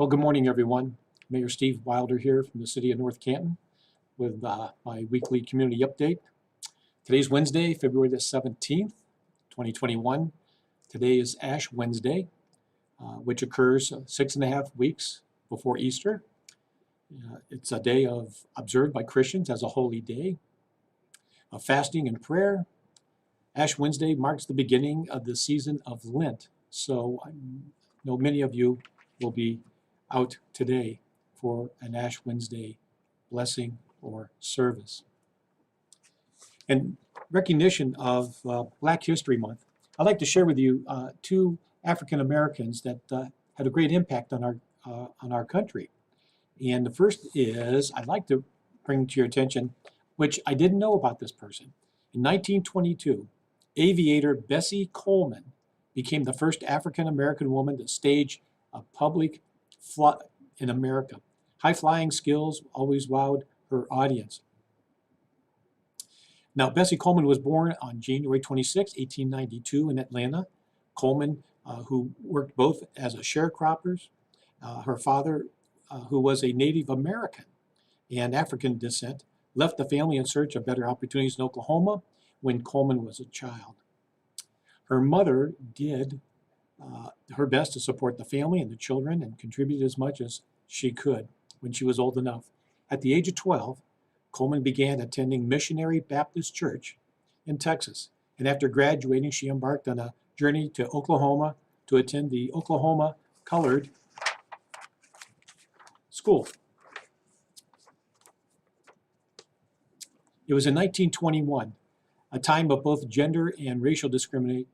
Well, good morning, everyone. Mayor Steve Wilder here from the city of North Canton with my weekly community update. Today's Wednesday, February the 17th, 2021. Today is Ash Wednesday, which occurs 6.5 weeks before Easter. It's a day observed by Christians as a holy day of fasting and prayer. Ash Wednesday marks the beginning of the season of Lent. So I know many of you will be out today for an Ash Wednesday blessing or service. In recognition of Black History Month, I'd like to share with you two African Americans that had a great impact on our country. And the first is, I'd like to bring to your attention, which I didn't know about this person. In 1922, aviator Bessie Coleman became the first African American woman to stage a public flight in America. High flying skills always wowed her audience. Now, Bessie Coleman was born on January 26, 1892 in Atlanta. Coleman, who worked both as a sharecropper, her father, who was a Native American and African descent, left the family in search of better opportunities in Oklahoma when Coleman was a child. Her mother did her best to support the family and the children and contributed as much as she could when she was old enough. At the age of 12, Coleman began attending Missionary Baptist Church in Texas. And after graduating, she embarked on a journey to Oklahoma to attend the Oklahoma Colored School. It was in 1921, a time of both gender and racial discrimination,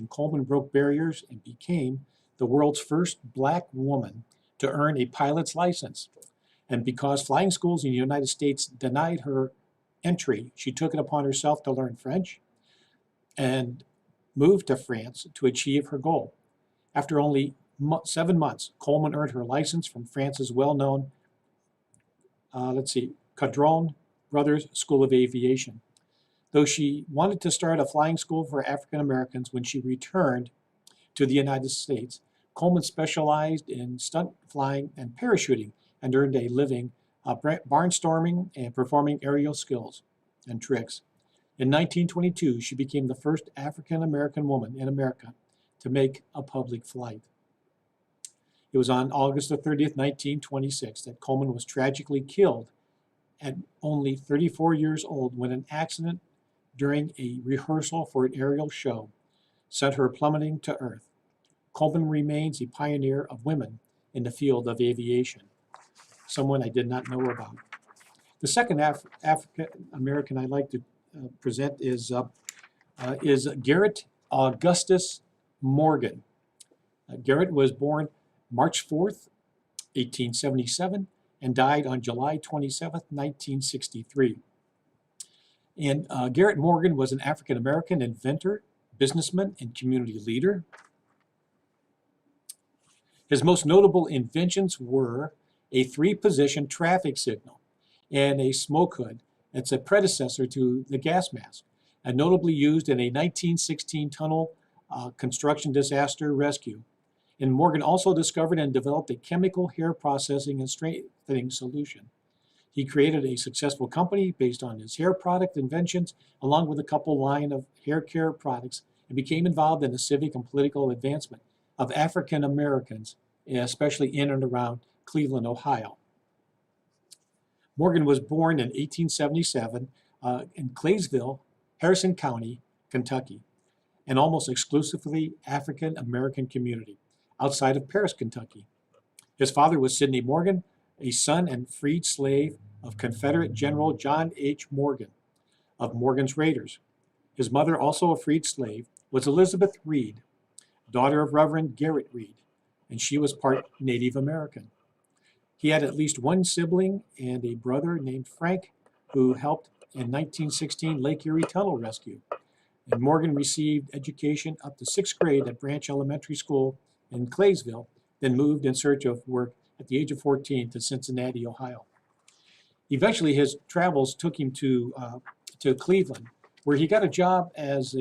Coleman broke barriers and became the world's first Black woman to earn a pilot's license. And because flying schools in the United States denied her entry, she took it upon herself to learn French and moved to France to achieve her goal. After only 7 months, Coleman earned her license from France's well-known, Cadron Brothers School of Aviation. Though she wanted to start a flying school for African Americans when she returned to the United States, Coleman specialized in stunt flying and parachuting and earned a living barnstorming and performing aerial skills and tricks. In 1922, she became the first African American woman in America to make a public flight. It was on August the 30th, 1926, that Coleman was tragically killed at only 34 years old when an accident during a rehearsal for an aerial show sent her plummeting to Earth. Coleman remains a pioneer of women in the field of aviation, someone I did not know about. The second African American I'd like to present is Garrett Augustus Morgan. Garrett was born March 4th, 1877, and died on July 27th, 1963. And Garrett Morgan was an African American inventor, businessman, and community leader. His most notable inventions were a 3-position traffic signal and a smoke hood. It's a predecessor to the gas mask, and notably used in a 1916 tunnel construction disaster rescue. And Morgan also discovered and developed a chemical hair processing and straightening solution. He created a successful company based on his hair product inventions, along with a couple line of hair care products, and became involved in the civic and political advancement of African Americans, especially in and around Cleveland, Ohio. Morgan was born in 1877 in Claysville, Harrison County, Kentucky, an almost exclusively African American community outside of Paris, Kentucky. His father was Sidney Morgan, a son and freed slave of Confederate General John H. Morgan of Morgan's Raiders. His mother, also a freed slave, was Elizabeth Reed, daughter of Reverend Garrett Reed, and she was part Native American. He had at least one sibling and a brother named Frank, who helped in 1916 Lake Erie Tunnel Rescue. And Morgan received education up to 6th grade at Branch Elementary School in Claysville, then moved in search of work at the age of 14 to Cincinnati, Ohio. Eventually, his travels took him to Cleveland, where he got a job as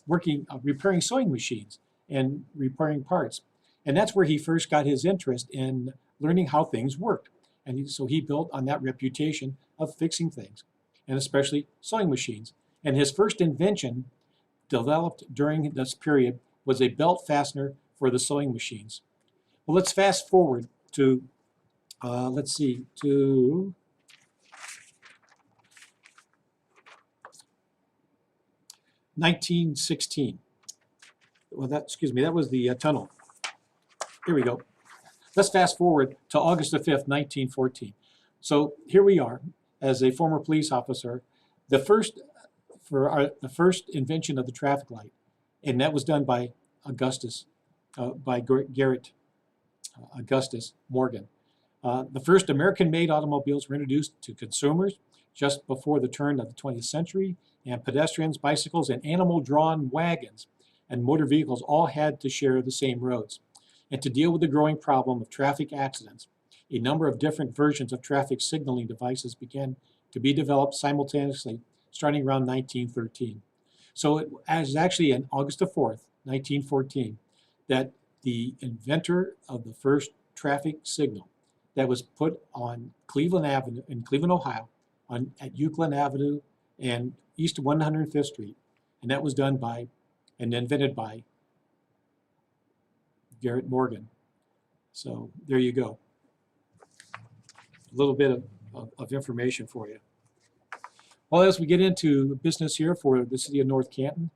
repairing sewing machines and repairing parts. And that's where he first got his interest in learning how things worked. And so he built on that reputation of fixing things, and especially sewing machines. And his first invention developed during this period was a belt fastener for the sewing machines. Well, let's fast forward to, to 1916. Well, that was the tunnel. Here we go. Let's fast forward to August the 5th, 1914. So here we are, as a former police officer, the first invention of the traffic light, and that was done by Augustus, by Garrett, Augustus Morgan. The first American-made automobiles were introduced to consumers just before the turn of the 20th century, and pedestrians, bicycles, and animal-drawn wagons and motor vehicles all had to share the same roads. And to deal with the growing problem of traffic accidents, a number of different versions of traffic signaling devices began to be developed simultaneously starting around 1913. So it was actually on August the 4th, 1914, that the inventor of the first traffic signal that was put on Cleveland Avenue in Cleveland, Ohio, at Euclid Avenue and East 105th Street, and that was done by and invented by Garrett Morgan. So there you go. A little bit of information for you. Well, as we get into business here for the city of North Canton,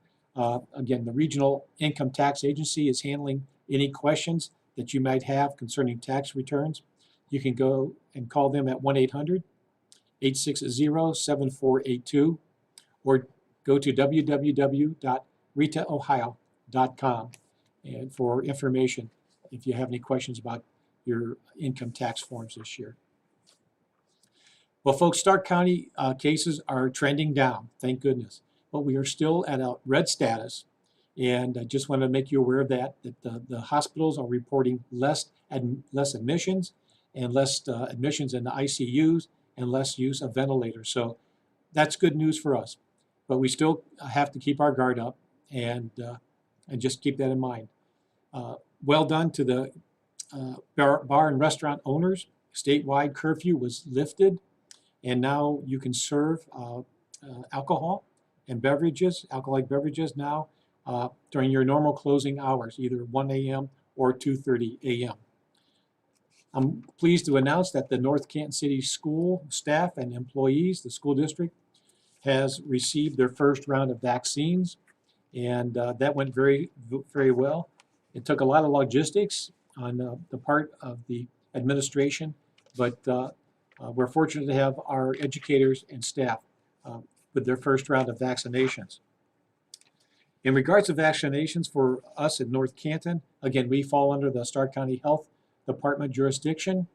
again, the Regional Income Tax Agency is handling any questions that you might have concerning tax returns. You can go and call them at 1-800-860-7482 or go to www.ritaohio.com and for information if you have any questions about your income tax forms this year. Well, folks, Stark County cases are trending down, thank goodness. But we are still at a red status, and I just want to make you aware of that the hospitals are reporting less admissions and less admissions in the ICUs and less use of ventilators. So that's good news for us. But we still have to keep our guard up and just keep that in mind. Well done to the bar and restaurant owners. Statewide curfew was lifted, and now you can serve alcohol and beverages, alcoholic beverages now during your normal closing hours, either 1 a.m. or 2:30 a.m. I'm pleased to announce that the North Canton City School staff and employees, the school district, has received their first round of vaccines, and that went very, very well. It took a lot of logistics on the part of the administration, but we're fortunate to have our educators and staff with their first round of vaccinations. In regards to vaccinations for us in North Canton, again, we fall under the Stark County Health Department jurisdiction,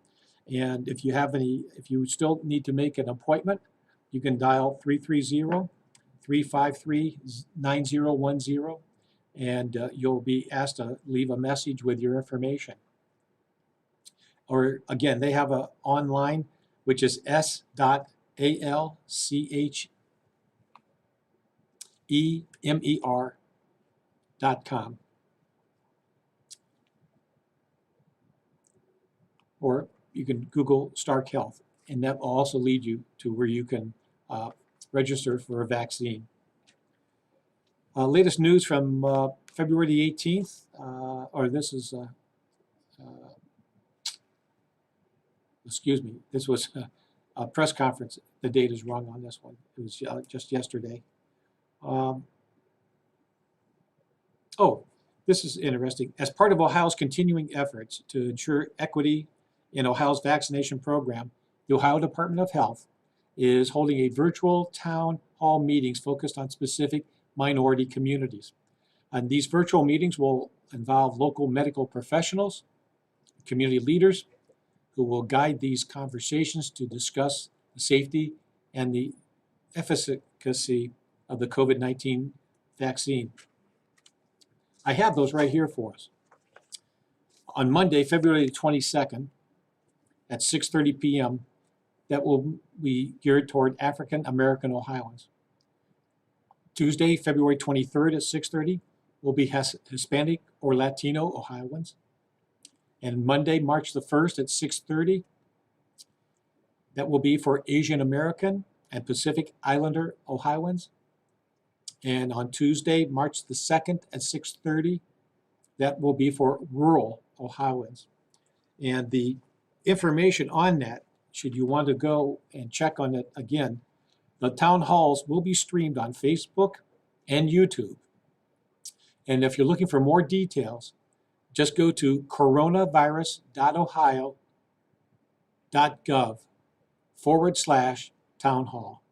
and if you still need to make an appointment, you can dial 330-353-9010, and you'll be asked to leave a message with your information. Or again, they have a online, which is s.alchemer.com. Or you can Google Stark Health, and that will also lead you to where you can register for a vaccine. Latest news from February the 18th, this was a press conference. The date is wrong on this one. It was just yesterday. This is interesting. As part of Ohio's continuing efforts to ensure equity in Ohio's vaccination program, the Ohio Department of Health is holding a virtual town hall meetings focused on specific minority communities. And these virtual meetings will involve local medical professionals, community leaders, who will guide these conversations to discuss the safety and the efficacy of the COVID-19 vaccine. I have those right here for us. On Monday, February 22nd, at 6:30 p.m., that will be geared toward African American Ohioans. Tuesday, February 23rd at 6:30 will be Hispanic or Latino Ohioans. And Monday, March the 1st at 6:30, that will be for Asian American and Pacific Islander Ohioans. And on Tuesday, March the 2nd at 6:30, that will be for rural Ohioans. And the information on that, should you want to go and check on it again, the town halls will be streamed on Facebook and YouTube. And if you're looking for more details, just go to coronavirus.ohio.gov/town hall.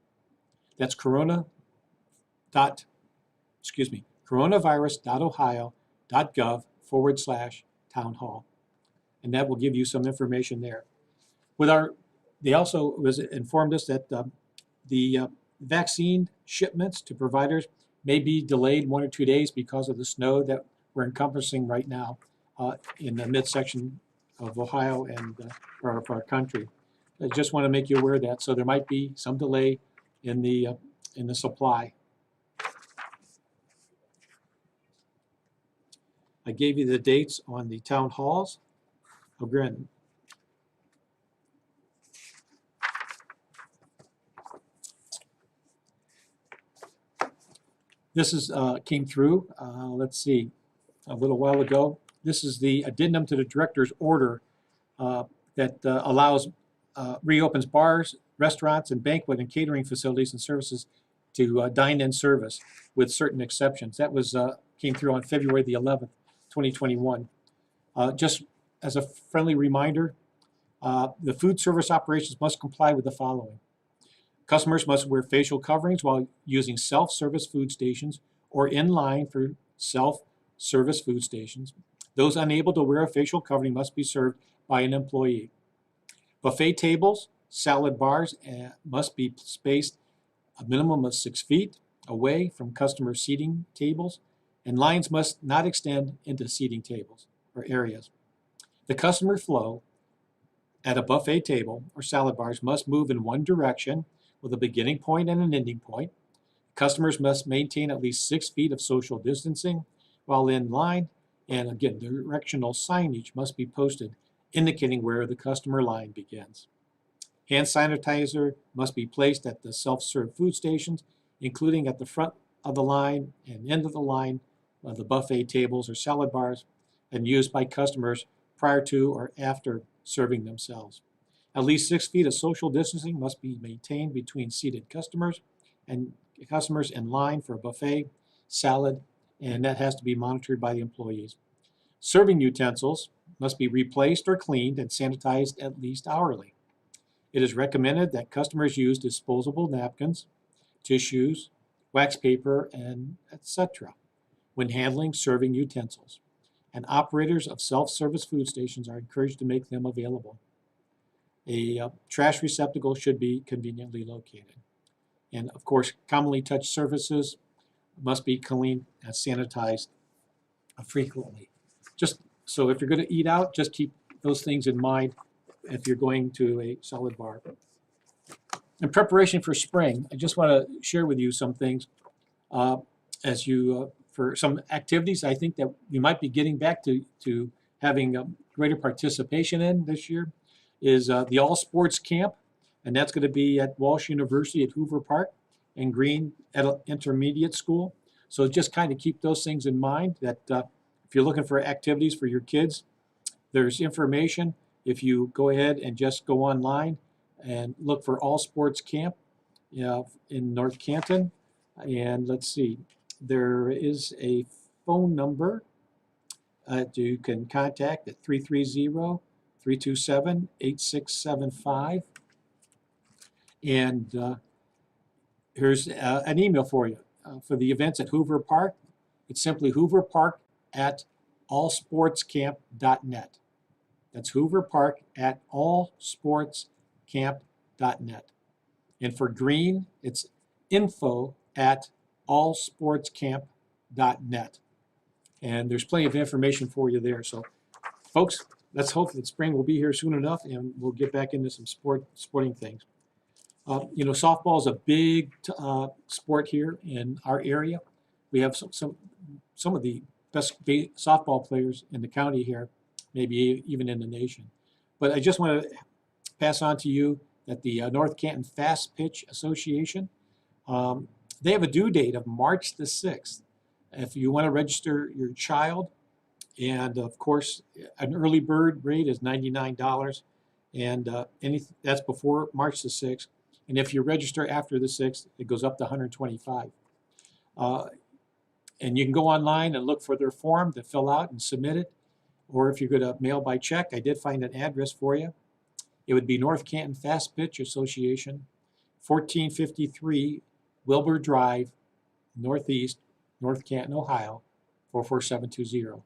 That's coronavirus.ohio.gov/town hall. And that will give you some information there. They also informed us that the vaccine shipments to providers may be delayed 1 or 2 days because of the snow that we're encompassing right now in the midsection of Ohio and of our country. I just want to make you aware of that. So there might be some delay in the supply. I gave you the dates on the town halls. Again, this is came through, let's see, a little while ago. This is the addendum to the director's order that reopens bars, restaurants, and banquet and catering facilities and services to dine-in service with certain exceptions. That was came through on February the 11th, 2021. Just as a friendly reminder, the food service operations must comply with the following. Customers must wear facial coverings while using self-service food stations or in line for self-service food stations. Those unable to wear a facial covering must be served by an employee. Buffet tables, salad bars must be spaced a minimum of 6 feet away from customer seating tables, and lines must not extend into seating tables or areas. The customer flow at a buffet table or salad bars must move in one direction with a beginning point and an ending point. Customers must maintain at least 6 feet of social distancing while in line, and again, directional signage must be posted indicating where the customer line begins. Hand sanitizer must be placed at the self-serve food stations, including at the front of the line and end of the line of the buffet tables or salad bars, and used by customers prior to or after serving themselves. At least 6 feet of social distancing must be maintained between seated customers and customers in line for a buffet, salad, and that has to be monitored by the employees. Serving utensils must be replaced or cleaned and sanitized at least hourly. It is recommended that customers use disposable napkins, tissues, wax paper, and etc. when handling serving utensils, and operators of self-service food stations are encouraged to make them available. A trash receptacle should be conveniently located. And of course, commonly touched surfaces must be cleaned and sanitized frequently. Just so if you're going to eat out, just keep those things in mind if you're going to a salad bar. In preparation for spring, I just want to share with you some things for some activities I think that we might be getting back to having greater participation in this year is the All Sports Camp, and that's going to be at Walsh University at Hoover Park and Green Intermediate School. So just kind of keep those things in mind that if you're looking for activities for your kids, there's information. If you go ahead and just go online and look for All Sports Camp in North Canton, and let's see, there is a phone number that you can contact at 330-327-8675. And here's an email for you for the events at Hoover Park. It's simply hooverpark@allsportscamp.net. That's hooverpark@allsportscamp.net. And for Green, it's info@allsportscamp.net. And there's plenty of information for you there. So, folks, let's hope that spring will be here soon enough, and we'll get back into some sporting things. Softball is a big sport here in our area. We have some of the best softball players in the county here. maybe even in the nation. But I just want to pass on to you that the North Canton Fast Pitch Association, they have a due date of March the 6th. If you want to register your child, and of course, an early bird rate is $99, and that's before March the 6th. And if you register after the 6th, it goes up to $125. And you can go online and look for their form to fill out and submit it. Or if you're going to mail by check, I did find an address for you. It would be North Canton Fast Pitch Association, 1453 Wilbur Drive, Northeast, North Canton, Ohio, 44720.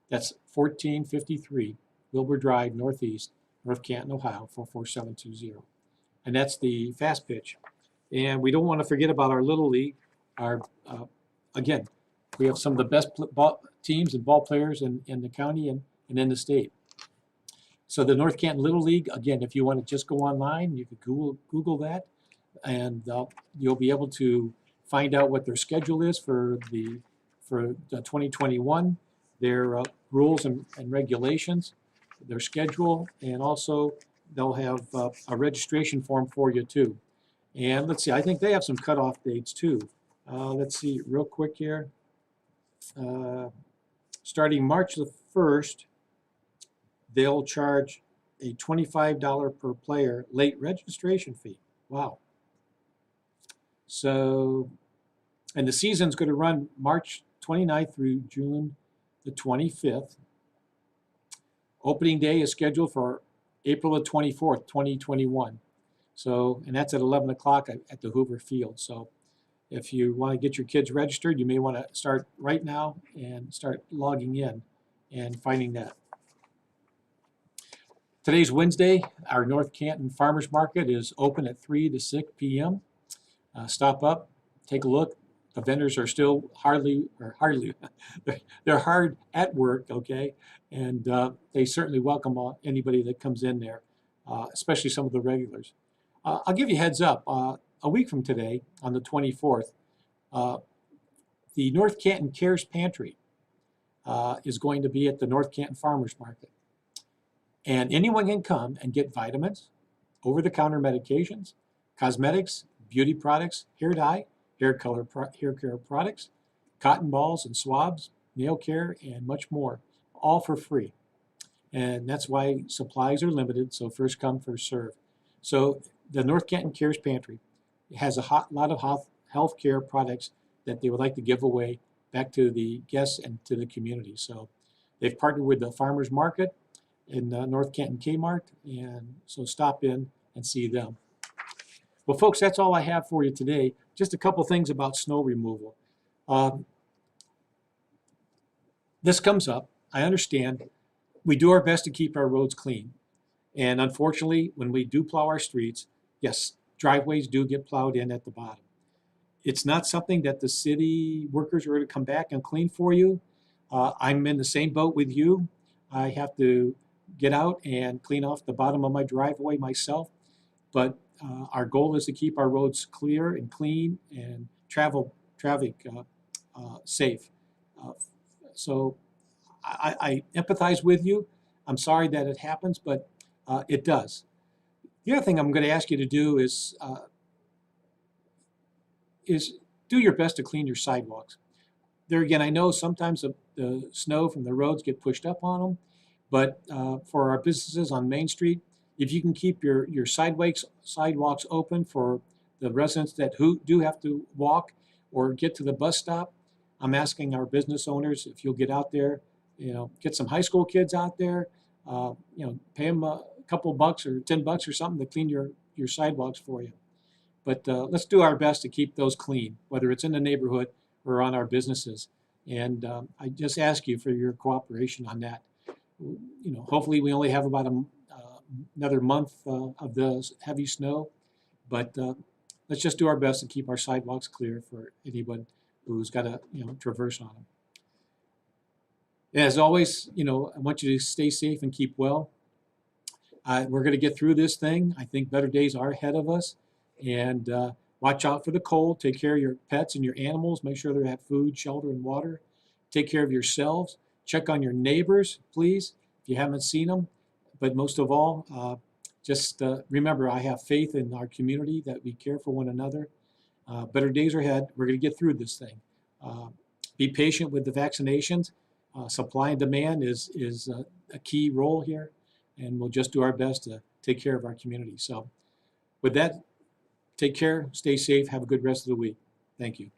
That's 1453 Wilbur Drive, Northeast, North Canton, Ohio, 44720. And that's the fast pitch. And we don't want to forget about our Little League. Again, we have some of the best teams and ball players in the county and in the state. So the North Canton Little League, again, if you want to just go online, you could Google that, and you'll be able to find out what their schedule is for the 2021, their rules and regulations, their schedule, and also they'll have a registration form for you too. And let's see, I think they have some cutoff dates too. Let's see real quick here. Starting March the 1st, they'll charge a $25 per player late registration fee. Wow. So, and the season's going to run March 29th through June the 25th. Opening day is scheduled for April the 24th, 2021. So, and that's at 11 o'clock at the Hoover Field. So if you want to get your kids registered, you may want to start right now and start logging in and finding that. Today's Wednesday. Our North Canton Farmers Market is open at 3 to 6 p.m. Stop up, take a look. The vendors are still they're hard at work, okay? And they certainly welcome anybody that comes in there, especially some of the regulars. I'll give you a heads up. A week from today, on the 24th, the North Canton Cares Pantry is going to be at the North Canton Farmers Market. And anyone can come and get vitamins, over-the-counter medications, cosmetics, beauty products, hair dye, hair care products, cotton balls and swabs, nail care, and much more, all for free. And that's why supplies are limited, so first come, first serve. So the North Canton Cares Pantry has a lot of health care products that they would like to give away back to the guests and to the community. So they've partnered with the Farmers Market in North Canton Kmart, and so stop in and see them. Well, folks, that's all I have for you today. Just a couple things about snow removal. This comes up. I understand. We do our best to keep our roads clean. And unfortunately, when we do plow our streets, yes, driveways do get plowed in at the bottom. It's not something that the city workers are going to come back and clean for you. I'm in the same boat with you. I have to get out and clean off the bottom of my driveway myself. But our goal is to keep our roads clear and clean and traffic safe. So I empathize with you. I'm sorry that it happens, but it does. The other thing I'm going to ask you to do is do your best to clean your sidewalks. There again, I know sometimes the snow from the roads get pushed up on them, but for our businesses on Main Street, if you can keep your sidewalks open for the residents that do have to walk or get to the bus stop, I'm asking our business owners if you'll get out there, get some high school kids out there, pay them a couple bucks or $10 or something to clean your sidewalks for you. But let's do our best to keep those clean, whether it's in the neighborhood or on our businesses. And I just ask you for your cooperation on that. Hopefully we only have about another month of the heavy snow, but let's just do our best to keep our sidewalks clear for anyone who's got to traverse on them. As always, I want you to stay safe and keep well. We're going to get through this thing. I think better days are ahead of us. And watch out for the cold. Take care of your pets and your animals. Make sure they have food, shelter, and water. Take care of yourselves. Check on your neighbors, please. If you haven't seen them. But most of all, just remember, I have faith in our community that we care for one another. Better days are ahead. We're going to get through this thing. Be patient with the vaccinations. Supply and demand is a key role here, and we'll just do our best to take care of our community. So with that, take care, stay safe, have a good rest of the week. Thank you.